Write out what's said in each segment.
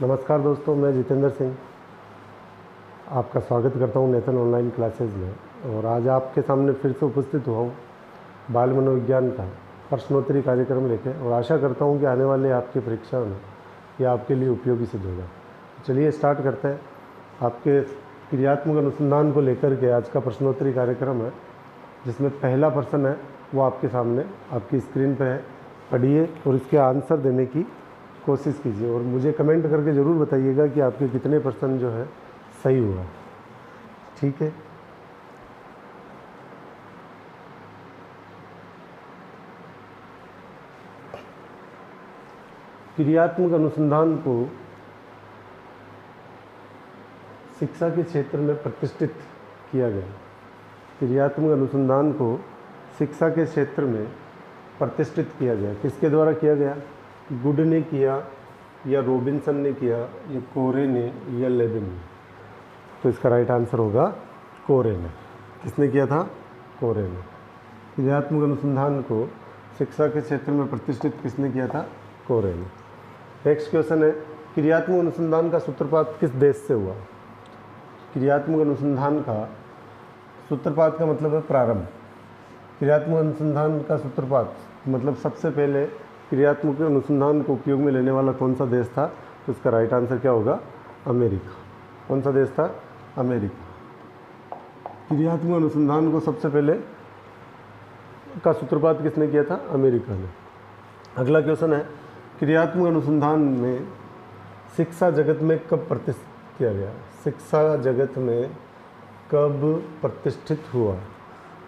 नमस्कार दोस्तों, मैं जितेंद्र सिंह आपका स्वागत करता हूं नेतन ऑनलाइन क्लासेज में। और आज आपके सामने फिर से उपस्थित हुआ हूँ बाल मनोविज्ञान का प्रश्नोत्तरी कार्यक्रम लेकर, और आशा करता हूं कि आने वाले आपकी परीक्षा में यह आपके लिए उपयोगी सिद्ध होगा। चलिए स्टार्ट करते हैं। आपके क्रियात्मक अनुसंधान को लेकर के आज का प्रश्नोत्तरी कार्यक्रम है, जिसमें पहला प्रश्न है वो आपके सामने आपकी स्क्रीन पर है। पढ़िए और इसके आंसर देने की कोशिश कीजिए और मुझे कमेंट करके ज़रूर बताइएगा कि आपके कितने प्रश्न जो है सही हुआ। ठीक है, क्रियात्मक अनुसंधान को शिक्षा के क्षेत्र में प्रतिष्ठित किया गया। क्रियात्मक अनुसंधान को शिक्षा के क्षेत्र में प्रतिष्ठित किया गया। किसके द्वारा किया गया? गुड ने किया, या रॉबिन्सन ने किया, या कोरे ने, या लेविन ने? तो इसका राइट आंसर होगा कोरे ने। किसने किया था? कोरे ने। क्रियात्मक अनुसंधान को शिक्षा के क्षेत्र में प्रतिष्ठित किसने किया था? कोरे ने। नेक्स्ट क्वेश्चन है, क्रियात्मक अनुसंधान का सूत्रपात किस देश से हुआ? क्रियात्मक अनुसंधान का सूत्रपात का मतलब है प्रारंभ। क्रियात्मक अनुसंधान का सूत्रपात मतलब सबसे पहले क्रियात्मक अनुसंधान को उपयोग में लेने वाला कौन सा देश था? तो इसका राइट आंसर क्या होगा? अमेरिका। कौन सा देश था? अमेरिका। क्रियात्मक अनुसंधान को सबसे पहले का सूत्रपात किसने किया था? अमेरिका ने। अगला क्वेश्चन है, क्रियात्मक अनुसंधान में शिक्षा जगत में कब प्रतिष्ठित किया गया? शिक्षा जगत में कब प्रतिष्ठित हुआ?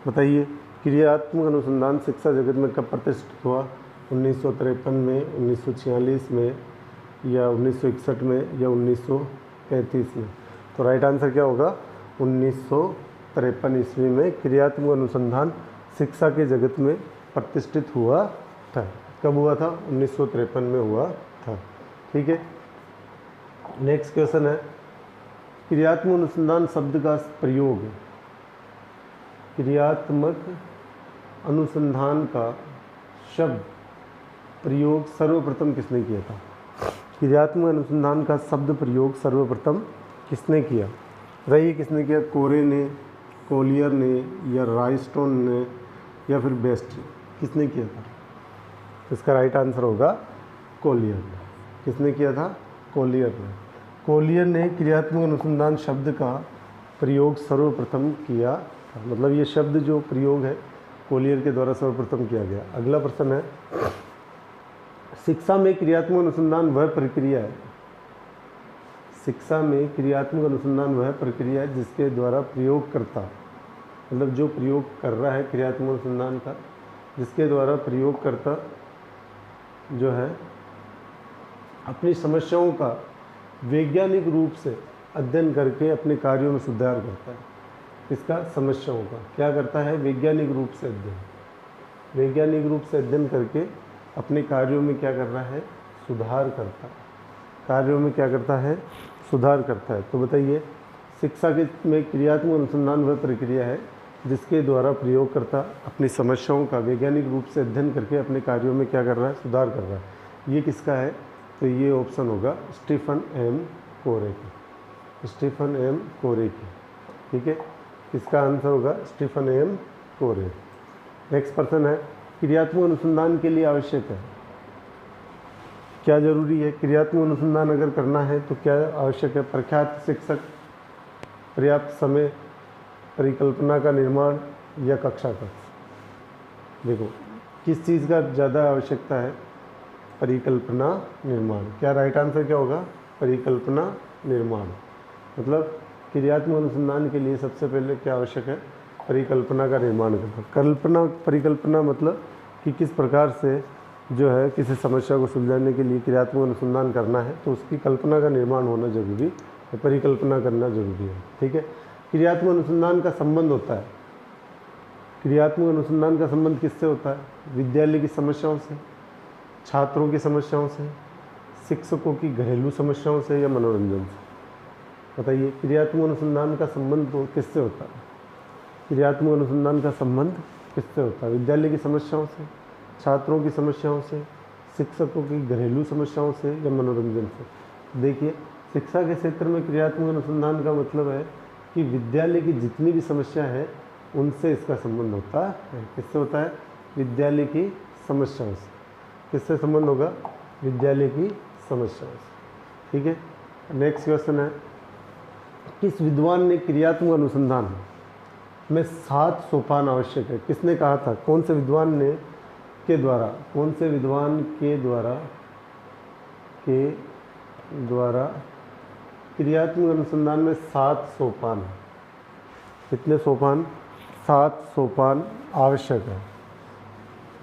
बताइए। क्रियात्मक अनुसंधान शिक्षा जगत में कब प्रतिष्ठित हुआ? 1953 में, 1946 में, या 1961 में, या 1935 में? तो राइट आंसर क्या होगा? 1953 ईस्वी में क्रियात्मक अनुसंधान शिक्षा के जगत में प्रतिष्ठित हुआ था। कब हुआ था? 1953 में हुआ था। ठीक है। नेक्स्ट क्वेश्चन है, क्रियात्मक अनुसंधान शब्द का प्रयोग, क्रियात्मक अनुसंधान का शब्द प्रयोग सर्वप्रथम किसने किया था? क्रियात्मक अनुसंधान का शब्द प्रयोग सर्वप्रथम किसने किया? बताइए किसने किया? कोरे ने, कोलियर ने, या राइस्टोन ने, या फिर बेस्ट? किसने किया था? इसका राइट आंसर होगा कोलियर ने। किसने किया था? कोलियर ने। कोलियर ने क्रियात्मक अनुसंधान शब्द का प्रयोग सर्वप्रथम किया था। मतलब ये शब्द जो प्रयोग है कोलियर के द्वारा सर्वप्रथम किया गया। अगला प्रश्न है, शिक्षा में क्रियात्मक अनुसंधान वह प्रक्रिया है, शिक्षा में क्रियात्मक अनुसंधान वह प्रक्रिया है जिसके द्वारा प्रयोगकर्ता, मतलब जो प्रयोग कर रहा है क्रियात्मक अनुसंधान का, जिसके द्वारा प्रयोगकर्ता जो है अपनी समस्याओं का वैज्ञानिक रूप से अध्ययन करके अपने कार्यों में सुधार करता है। इसका समस्याओं का क्या करता है? वैज्ञानिक रूप से अध्ययन, वैज्ञानिक रूप से अध्ययन करके अपने कार्यों में क्या कर रहा है? सुधार करता है। कार्यों में क्या करता है? सुधार करता है। तो बताइए, शिक्षा के में क्रियात्मक अनुसंधान वह प्रक्रिया है जिसके द्वारा प्रयोगकर्ता अपनी समस्याओं का वैज्ञानिक रूप से अध्ययन करके अपने कार्यों में क्या कर रहा है? सुधार कर रहा है। ये किसका है? तो ये ऑप्शन होगा स्टीफन एम कोरे की, स्टीफन एम कोरे की। ठीक है, इसका आंसर होगा स्टीफन एम कोरे। नेक्स्ट प्रश्न है, क्रियात्मक अनुसंधान के लिए आवश्यक है, क्या जरूरी है? क्रियात्मक अनुसंधान अगर करना है तो क्या आवश्यक है? प्रख्यात शिक्षक, पर्याप्त समय, परिकल्पना का निर्माण, या कक्षा कक्ष? देखो, किस चीज़ का ज़्यादा आवश्यकता है? परिकल्पना निर्माण। क्या राइट आंसर क्या होगा? परिकल्पना निर्माण। मतलब क्रियात्मक अनुसंधान के लिए सबसे पहले क्या आवश्यक है? परिकल्पना का निर्माण करना। परिकल्पना मतलब कि किस प्रकार से जो है किसी समस्या को सुलझाने के लिए क्रियात्मक अनुसंधान करना है, तो उसकी कल्पना का निर्माण होना जरूरी है, परिकल्पना करना जरूरी है। ठीक है। क्रियात्मक अनुसंधान का संबंध होता है, क्रियात्मक अनुसंधान का संबंध किससे होता है? विद्यालय की समस्याओं से, छात्रों की समस्याओं से, शिक्षकों की घरेलू समस्याओं से, या मनोरंजन से? बताइए, क्रियात्मक अनुसंधान का संबंध किससे होता है? क्रियात्मक अनुसंधान का संबंध किससे होता है? विद्यालय की समस्याओं से, छात्रों की समस्याओं से, शिक्षकों की घरेलू समस्याओं से, या मनोरंजन से? देखिए, शिक्षा के क्षेत्र में क्रियात्मक अनुसंधान का मतलब है कि विद्यालय की जितनी भी समस्या है उनसे इसका संबंध होता है। किससे होता है? विद्यालय की समस्याओं से। किससे संबंध होगा? विद्यालय की समस्याओं से। ठीक है। नेक्स्ट क्वेश्चन है, किस विद्वान ने क्रियात्मक अनुसंधान में 7 सोपान आवश्यक है? किसने कहा था? कौन से विद्वान ने के द्वारा, कौन से विद्वान के द्वारा क्रियात्मक अनुसंधान में 7 सोपान, कितने सोपान? 7 सोपान आवश्यक है।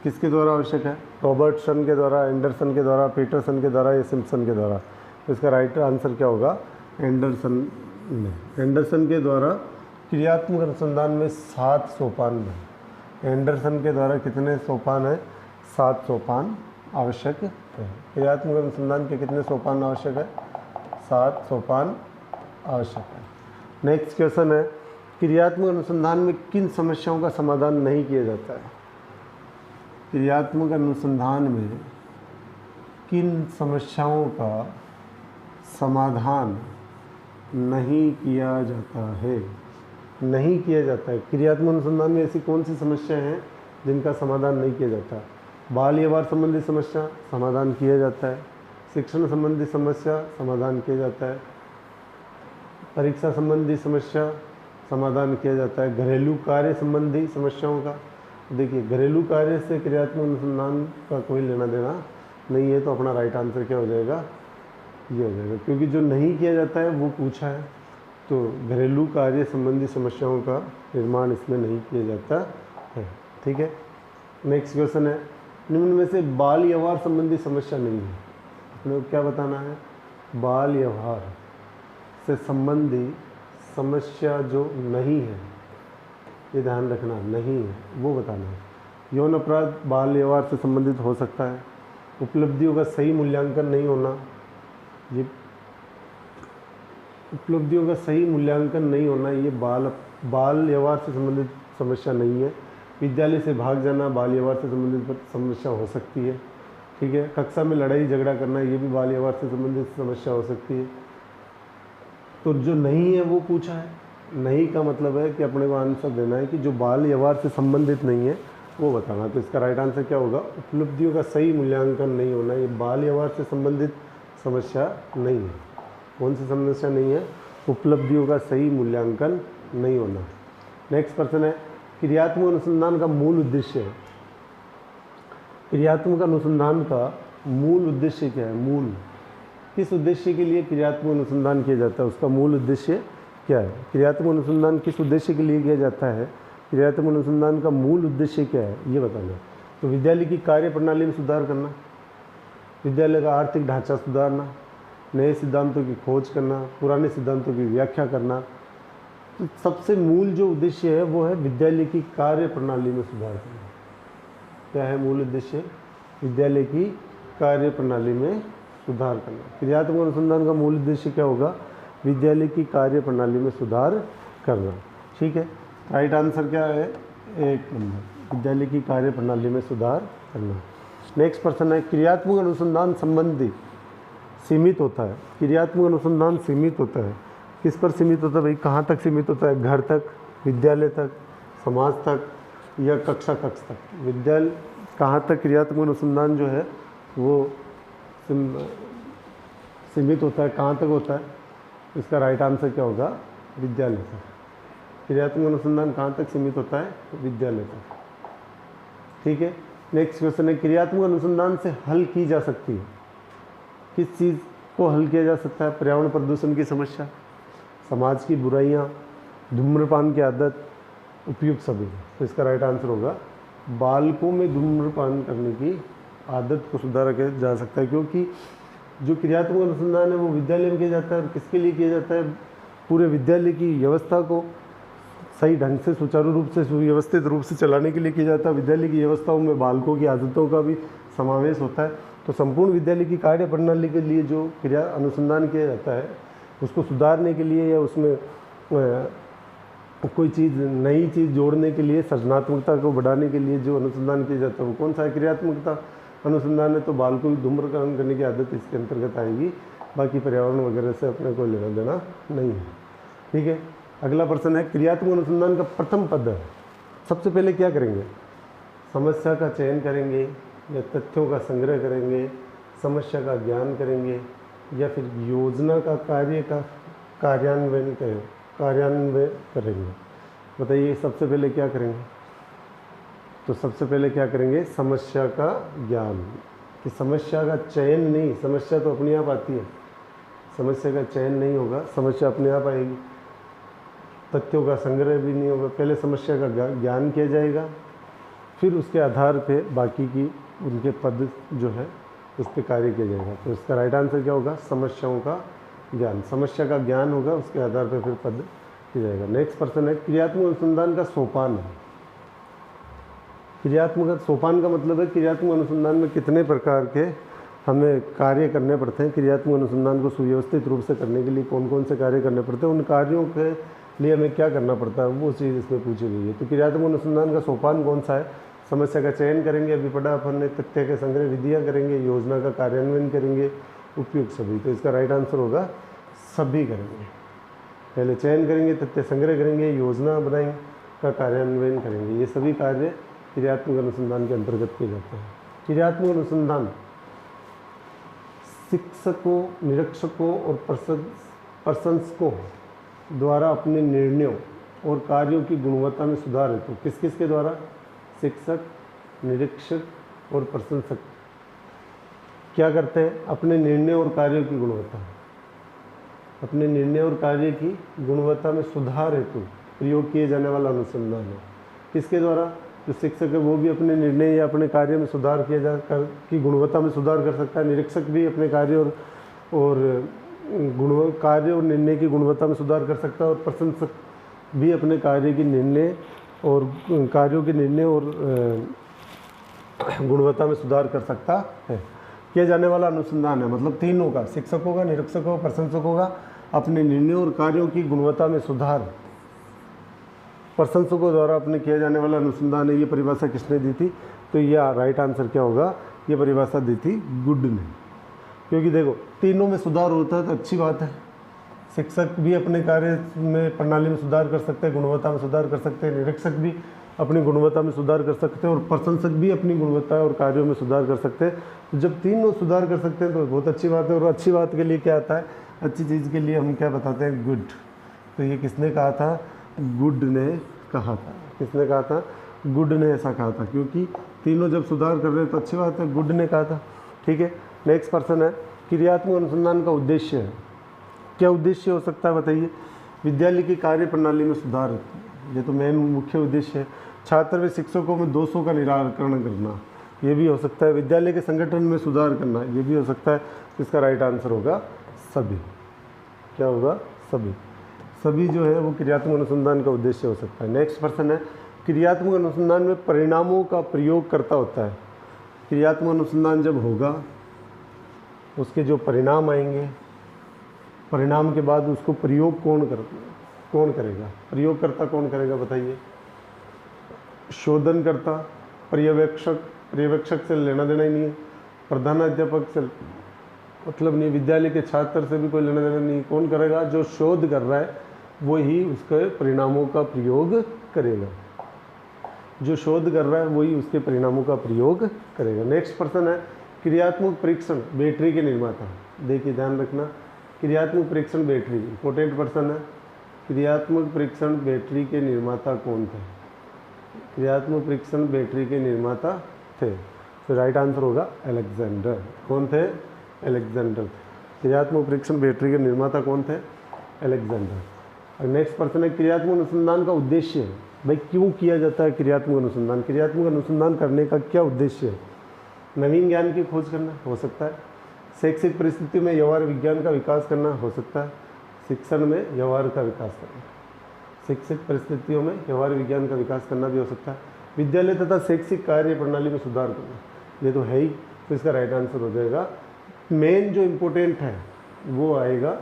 किसके द्वारा आवश्यक है? रॉबर्टसन के द्वारा, एंडरसन के द्वारा, पीटरसन के द्वारा या सिम्पसन के द्वारा? तो इसका राइट आंसर क्या होगा? एंडरसन ने। एंडरसन के द्वारा क्रियात्मक अनुसंधान में 7 सोपान है। एंडरसन के द्वारा कितने सोपान है? 7 सोपान आवश्यक है। क्रियात्मक अनुसंधान के कितने सोपान आवश्यक है? 7 सोपान आवश्यक है। नेक्स्ट क्वेश्चन है, क्रियात्मक अनुसंधान में किन समस्याओं का समाधान नहीं किया जाता है? क्रियात्मक अनुसंधान में किन समस्याओं का समाधान नहीं किया जाता है? नहीं किया जाता है। क्रियात्मक अनुसंधान में ऐसी कौन सी समस्याएं हैं जिनका समाधान नहीं किया जाता? बाल व्यवहार संबंधी समस्या, समाधान किया जाता है। शिक्षण संबंधी समस्या, समाधान किया जाता है। परीक्षा संबंधी समस्या, समाधान किया जाता है। घरेलू कार्य संबंधी समस्याओं का, देखिए घरेलू कार्य से क्रियात्मक अनुसंधान का कोई लेना देना नहीं है, तो अपना राइट आंसर क्या हो जाएगा? ये हो जाएगा, क्योंकि जो नहीं किया जाता है वो पूछा है, तो घरेलू कार्य संबंधी समस्याओं का निर्माण इसमें नहीं किया जाता है। ठीक है। नेक्स्ट क्वेश्चन है, निम्न में से बाल व्यवहार संबंधी समस्या नहीं है। अपने को क्या बताना है? बाल व्यवहार से संबंधी समस्या जो नहीं है, ये ध्यान रखना, नहीं है वो बताना है। यौन अपराध बाल व्यवहार से संबंधित हो सकता है। उपलब्धियों का सही मूल्यांकन नहीं होना, ये उपलब्धियों का सही मूल्यांकन नहीं होना, ये बाल व्यवहार से संबंधित समस्या नहीं है। विद्यालय से भाग जाना बाल व्यवहार से संबंधित समस्या हो सकती है। ठीक है। कक्षा में लड़ाई झगड़ा करना, ये भी बाल व्यवहार से संबंधित समस्या हो सकती है। तो जो नहीं है वो पूछा है। नहीं का मतलब है कि अपने को आंसर देना है कि जो बाल व्यवहार से संबंधित नहीं है वो बताना। तो इसका राइट आंसर क्या होगा? उपलब्धियों का सही मूल्यांकन नहीं होना, ये बाल व्यवहार से संबंधित समस्या नहीं है। कौन सी समस्या नहीं है? उपलब्धियों का सही मूल्यांकन नहीं होना। नेक्स्ट प्रश्न है, क्रियात्मक अनुसंधान का मूल उद्देश्य है। क्रियात्मक अनुसंधान का मूल उद्देश्य क्या है? मूल, किस उद्देश्य के लिए क्रियात्मक अनुसंधान किया जाता है? उसका मूल उद्देश्य क्या है? क्रियात्मक अनुसंधान किस उद्देश्य के लिए किया जाता है? क्रियात्मक अनुसंधान का मूल उद्देश्य क्या है, ये बताना। तो विद्यालय की कार्य प्रणाली में सुधार करना, विद्यालय का आर्थिक ढांचा सुधारना, नए सिद्धांतों की खोज करना, पुराने सिद्धांतों की व्याख्या करना। तो सबसे मूल जो उद्देश्य है वो है विद्यालय की कार्य प्रणाली में सुधार करना। क्या है मूल उद्देश्य? विद्यालय की कार्य प्रणाली में सुधार करना। क्रियात्मक अनुसंधान का मूल उद्देश्य क्या होगा? विद्यालय की कार्य प्रणाली में सुधार करना। ठीक है। राइट आंसर क्या है? 1 नंबर, विद्यालय की कार्य प्रणाली में सुधार करना। नेक्स्ट प्रश्न है, क्रियात्मक अनुसंधान संबंधी सीमित होता है। क्रियात्मक अनुसंधान सीमित होता है, किस पर सीमित होता है भाई? कहाँ तक सीमित होता है? घर तक, विद्यालय तक, समाज तक या कक्षा तक? विद्यालय कहाँ तक क्रियात्मक अनुसंधान जो है वो सीमित होता है, कहाँ तक होता है? इसका राइट आंसर क्या होगा? विद्यालय तक। क्रियात्मक अनुसंधान कहाँ तक सीमित होता है? विद्यालय तक। ठीक है। नेक्स्ट क्वेश्चन है, क्रियात्मक अनुसंधान से हल की जा सकती है, किस चीज़ को हल किया जा सकता है? पर्यावरण प्रदूषण की समस्या, समाज की बुराइयाँ, धूम्रपान की आदत, उपयुक्त सभी। तो इसका राइट आंसर होगा बालकों में धूम्रपान करने की आदत को सुधारा किया जा सकता है, क्योंकि जो क्रियात्मक अनुसंधान है वो विद्यालय में किया जाता है। और किसके लिए किया जाता है? पूरे विद्यालय की व्यवस्था को सही ढंग से, सुचारू रूप से, सुव्यवस्थित रूप से चलाने के लिए किया जाता है। विद्यालय की व्यवस्थाओं में बालकों की आदतों का भी समावेश होता है। तो संपूर्ण विद्यालय की कार्य प्रणाली के लिए जो क्रिया अनुसंधान किया जाता है उसको सुधारने के लिए या उसमें कोई चीज़, नई चीज़ जोड़ने के लिए, सृजनात्मकता को बढ़ाने के लिए जो अनुसंधान किया जाता है वो कौन सा है? क्रियात्मकता अनुसंधान है। तो बालकों की धूम्रपान करने की आदत इसके अंतर्गत आएगी। बाकी पर्यावरण वगैरह से अपने को लेना देना नहीं है। ठीक है, अगला प्रश्न है क्रियात्मक अनुसंधान का प्रथम पद है। सबसे पहले क्या करेंगे? समस्या का चयन करेंगे या तथ्यों का संग्रह करेंगे, समस्या का ज्ञान करेंगे या फिर योजना का कार्यान्वयन करेंगे? बताइए सबसे पहले क्या करेंगे? तो सबसे पहले क्या करेंगे? समस्या का ज्ञान। कि समस्या का चयन नहीं, समस्या तो अपने आप आती है, समस्या का चयन नहीं होगा, समस्या अपने आप आएगी। तथ्यों का संग्रह भी नहीं होगा, पहले समस्या का ज्ञान किया जाएगा, फिर उसके आधार पे बाकी की उनके पद जो है उस पर कार्य किया जाएगा। तो इसका राइट आंसर क्या होगा? समस्याओं का ज्ञान। समस्या का ज्ञान होगा, उसके आधार पर फिर पद किया जाएगा। नेक्स्ट प्रश्न है क्रियात्मक अनुसंधान का सोपान है। क्रियात्मक सोपान का मतलब है क्रियात्मक अनुसंधान में कितने प्रकार के हमें कार्य करने पड़ते हैं। क्रियात्मक अनुसंधान को सुव्यवस्थित रूप से करने के लिए कौन कौन से कार्य करने पड़ते हैं, उन कार्यों के लिए हमें क्या करना पड़ता है, वो चीज़ इसमें पूछी गई है। तो क्रियात्मक अनुसंधान का सोपान कौन सा है? समस्या का चयन करेंगे, अभी पढ़ा अपन ने, तथ्य के संग्रह विधियाँ करेंगे, योजना का कार्यान्वयन करेंगे, उपयुक्त सभी। तो इसका राइट आंसर होगा सभी करेंगे। पहले चयन करेंगे, तथ्य संग्रह करेंगे, योजना बनाएंगे, का कार्यान्वयन करेंगे। ये सभी कार्य क्रियात्मक अनुसंधान के अंतर्गत किए जाते हैं। क्रियात्मक अनुसंधान शिक्षकों, निरीक्षकों और प्रशंसकों द्वारा अपने निर्णयों और कार्यों की गुणवत्ता में सुधार हेतु किस किस के द्वारा? शिक्षक, निरीक्षक और प्रशंसक क्या करते हैं? अपने निर्णय और कार्यों की गुणवत्ता, अपने निर्णय और कार्य की गुणवत्ता में सुधार हेतु प्रयोग किए जाने वाला अनुसंधान है। किसके द्वारा? जो शिक्षक है वो भी अपने निर्णय या अपने कार्य में सुधार किया जा कर की गुणवत्ता में सुधार कर सकता है, निरीक्षक भी अपने कार्य और कार्य और निर्णय की गुणवत्ता में सुधार कर सकता है, और प्रशंसक भी अपने कार्य की निर्णय और कार्यों के निर्णय और गुणवत्ता में सुधार कर सकता है। किया जाने वाला अनुसंधान है, मतलब तीनों का, शिक्षकों का, निरीक्षकों का, प्रशंसकों का अपने निर्णयों और कार्यों की गुणवत्ता में सुधार प्रशंसकों द्वारा अपने किया जाने वाला अनुसंधान है। ये परिभाषा किसने दी थी? तो यह राइट आंसर क्या होगा? ये परिभाषा दी थी गुड ने। क्योंकि देखो तीनों में सुधार होता है तो अच्छी बात है। शिक्षक भी अपने कार्य में प्रणाली में सुधार कर सकते हैं, गुणवत्ता में सुधार कर सकते हैं, निरीक्षक भी अपनी गुणवत्ता में सुधार कर सकते हैं और प्रशंसक भी अपनी गुणवत्ता और कार्यों में सुधार कर सकते हैं। तो जब तीनों सुधार कर सकते हैं तो बहुत अच्छी बात है। और अच्छी बात के लिए क्या आता है? अच्छी चीज़ के लिए हम क्या बताते हैं? गुड। तो ये किसने कहा था? गुड ने कहा था। किसने कहा था? गुड ने ऐसा कहा था, क्योंकि तीनों जब सुधार कर रहे हैं तो अच्छी बात है, गुड ने कहा था। ठीक है, नेक्स्ट प्रश्न है क्रियात्मक अनुसंधान का उद्देश्य है। क्या उद्देश्य हो सकता है बताइए? विद्यालय की कार्य प्रणाली में सुधार, ये तो मेन मुख्य उद्देश्य है। छात्र व शिक्षकों में दोषों का निराकरण करना, ये भी हो सकता है। विद्यालय के संगठन में सुधार करना, ये भी हो सकता है। इसका राइट आंसर होगा सभी। क्या होगा? सभी। सभी जो है वो क्रियात्मक अनुसंधान का उद्देश्य हो सकता है। नेक्स्ट प्रश्न है क्रियात्मक अनुसंधान में परिणामों का प्रयोग करता होता है। क्रियात्मक अनुसंधान जब होगा उसके जो परिणाम आएंगे, परिणाम के बाद उसको प्रयोग कौन करेगा? प्रयोगकर्ता कौन करेगा बताइए? शोधनकर्ता, पर्यवेक्षक से लेना देना ही नहीं है, प्रधानाध्यापक से मतलब नहीं, विद्यालय के छात्र से भी कोई लेना देना नहीं। कौन करेगा? जो शोध कर रहा है वो ही उसके परिणामों का प्रयोग करेगा। जो शोध कर रहा है वही उसके परिणामों का प्रयोग करेगा। नेक्स्ट प्रश्न है क्रियात्मक परीक्षण बैटरी के निर्माता। देखिए ध्यान रखना, क्रियात्मक परीक्षण बैटरी इंपॉर्टेंट प्रश्न है। क्रियात्मक परीक्षण बैटरी के निर्माता कौन थे? क्रियात्मक परीक्षण बैटरी के निर्माता थे, तो राइट आंसर होगा अलेक्जेंडर। कौन थे? अलेक्जेंडर। क्रियात्मक परीक्षण बैटरी के निर्माता कौन थे? अलेक्जेंडर। और नेक्स्ट प्रश्न है क्रियात्मक अनुसंधान का उद्देश्य है। भाई क्यों किया जाता है क्रियात्मक अनुसंधान? क्रियात्मक अनुसंधान करने का क्या उद्देश्य है? नवीन ज्ञान की खोज करना हो सकता है, शैक्षिक परिस्थितियों में व्यवहार विज्ञान का विकास करना हो सकता है, शिक्षण में व्यवहार का विकास करना, शैक्षिक परिस्थितियों में व्यवहार विज्ञान का विकास करना भी हो सकता है, विद्यालय तथा शैक्षिक कार्य प्रणाली में सुधार करना, ये तो है ही। तो इसका राइट आंसर हो जाएगा, मेन जो इम्पोर्टेंट है वो आएगा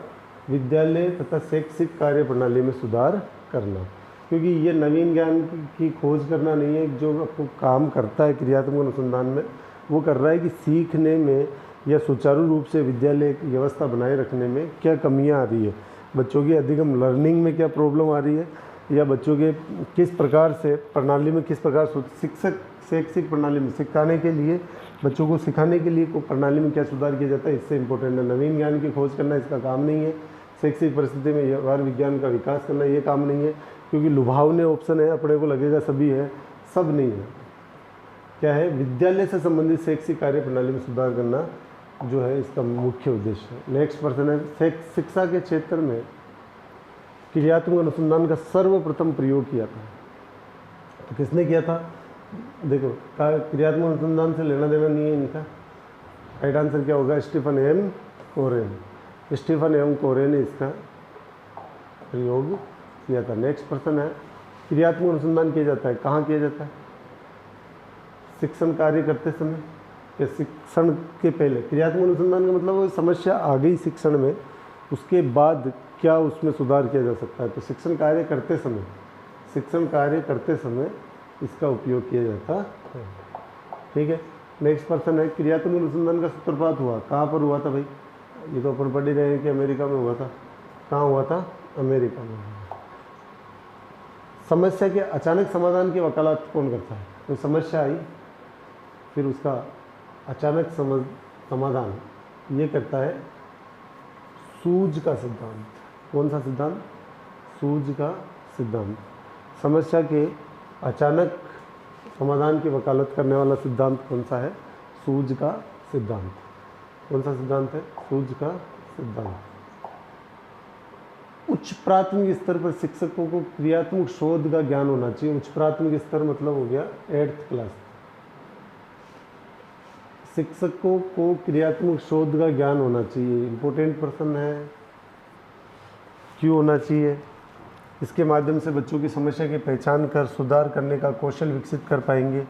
विद्यालय तथा शैक्षिक कार्य प्रणाली में सुधार करना, क्योंकि ये नवीन ज्ञान की खोज करना नहीं है। जो आपको काम करता है क्रियात्मक अनुसंधान में वो कर रहा है कि सीखने में या सुचारू रूप से विद्यालय की व्यवस्था बनाए रखने में क्या कमियां आ रही है, बच्चों की अधिगम लर्निंग में क्या प्रॉब्लम आ रही है, या बच्चों के किस प्रकार से प्रणाली में किस प्रकार शिक्षक शैक्षिक प्रणाली में सिखाने के लिए बच्चों को सिखाने के लिए को प्रणाली में क्या सुधार किया जाता है, इससे इम्पोर्टेंट है। नवीन ज्ञान की खोज करना इसका काम नहीं है। शैक्षिक परिस्थिति में व्यवहार विज्ञान का विकास करना ये काम नहीं है, क्योंकि लुभावने ऑप्शन है, अपने को लगेगा सभी है, सब नहीं है। क्या है, विद्यालय से संबंधित शैक्षिक कार्य प्रणाली में सुधार करना जो है इसका मुख्य उद्देश्य है। नेक्स्ट प्रश्न है, शिक्षा के क्षेत्र में क्रियात्मक अनुसंधान का सर्वप्रथम प्रयोग किया था, तो किसने किया था? देखो, क्रियात्मक अनुसंधान से लेना देना नहीं है इनका। राइट आंसर क्या होगा? Stephen M Corey. Stephen M Corey ने इसका प्रयोग किया था। नेक्स्ट प्रश्न है, क्रियात्मक अनुसंधान किया जाता है कहाँ किया जाता है? शिक्षण कार्य करते समय या शिक्षण के पहले? क्रियात्मक अनुसंधान का मतलब वो समस्या आ गई शिक्षण में, उसके बाद क्या उसमें सुधार किया जा सकता है, तो शिक्षण कार्य करते समय इसका उपयोग किया जाता है। ठीक है। नेक्स्ट प्रश्न है, क्रियात्मक अनुसंधान का सूत्रपात हुआ कहाँ पर हुआ था भाई? ये तो अपन पढ़ ही रहे हैं कि अमेरिका में हुआ था। कहाँ हुआ था? अमेरिका में। समस्या के अचानक समाधान की वकालत कौन करता है? कोई समस्या आई, फिर उसका अचानक समाधान ये करता है सूझ का सिद्धांत। कौन सा सिद्धांत? सूझ का सिद्धांत। समस्या के अचानक समाधान की वकालत करने वाला सिद्धांत कौन सा है? सूझ का सिद्धांत। कौन सा सिद्धांत है? सूझ का सिद्धांत। उच्च प्राथमिक स्तर पर शिक्षकों को क्रियात्मक शोध का ज्ञान होना चाहिए। उच्च प्राथमिक स्तर मतलब हो गया 8th क्लास। शिक्षकों को क्रियात्मक शोध का ज्ञान होना चाहिए। इम्पोर्टेंट प्रश्न है, क्यों होना चाहिए? इसके माध्यम से बच्चों की समस्या की पहचान कर सुधार करने का कौशल विकसित कर पाएंगे,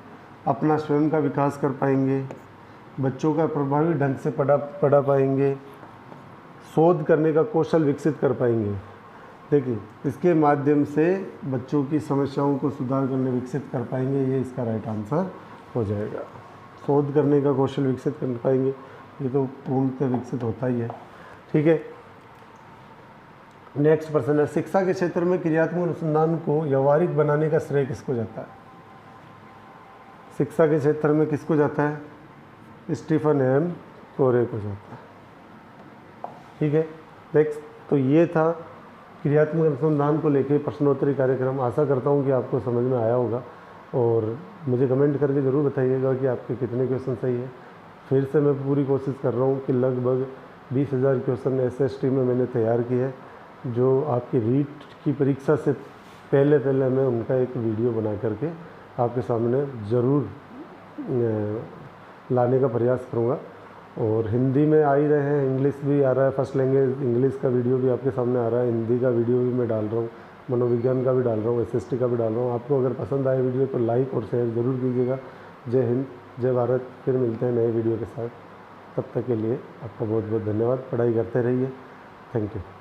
अपना स्वयं का विकास कर पाएंगे, बच्चों का प्रभावी ढंग से पढ़ा पाएंगे, शोध करने का कौशल विकसित कर पाएंगे। देखिए, इसके माध्यम से बच्चों की समस्याओं को सुधार करने विकसित कर पाएंगे, ये इसका राइट आंसर हो जाएगा। शोध करने का कौशल विकसित कर पाएंगे, ये तो पूर्णतः विकसित होता ही है। ठीक है। नेक्स्ट प्रश्न है, शिक्षा के क्षेत्र में क्रियात्मक अनुसंधान को व्यवहारिक बनाने का श्रेय किसको जाता है? शिक्षा के क्षेत्र में किसको जाता है? स्टीफन एम कोरे को जाता है। ठीक है। नेक्स्ट, तो ये था क्रियात्मक अनुसंधान को लेकर प्रश्नोत्तरी कार्यक्रम। आशा करता हूँ कि आपको समझ में आया होगा, और मुझे कमेंट करके ज़रूर बताइएगा कि आपके कितने क्वेश्चन सही है। फिर से मैं पूरी कोशिश कर रहा हूँ कि लगभग 20,000 क्वेश्चन SST में मैंने तैयार किए हैं, जो आपकी रीट की परीक्षा से पहले मैं उनका एक वीडियो बना करके आपके सामने ज़रूर लाने का प्रयास करूँगा। और हिंदी में आ ही रहे हैं, इंग्लिश भी आ रहा है, फर्स्ट लैंग्वेज इंग्लिश का वीडियो भी आपके सामने आ रहा है, हिंदी का वीडियो भी मैं डाल रहा हूँ, मनोविज्ञान का भी डाल रहा हूँ, SST का भी डाल रहा हूँ। आपको अगर पसंद आए वीडियो तो लाइक और शेयर ज़रूर कीजिएगा। जय हिंद, जय भारत। फिर मिलते हैं नए वीडियो के साथ। तब तक के लिए आपका बहुत बहुत धन्यवाद। पढ़ाई करते रहिए। Thank you.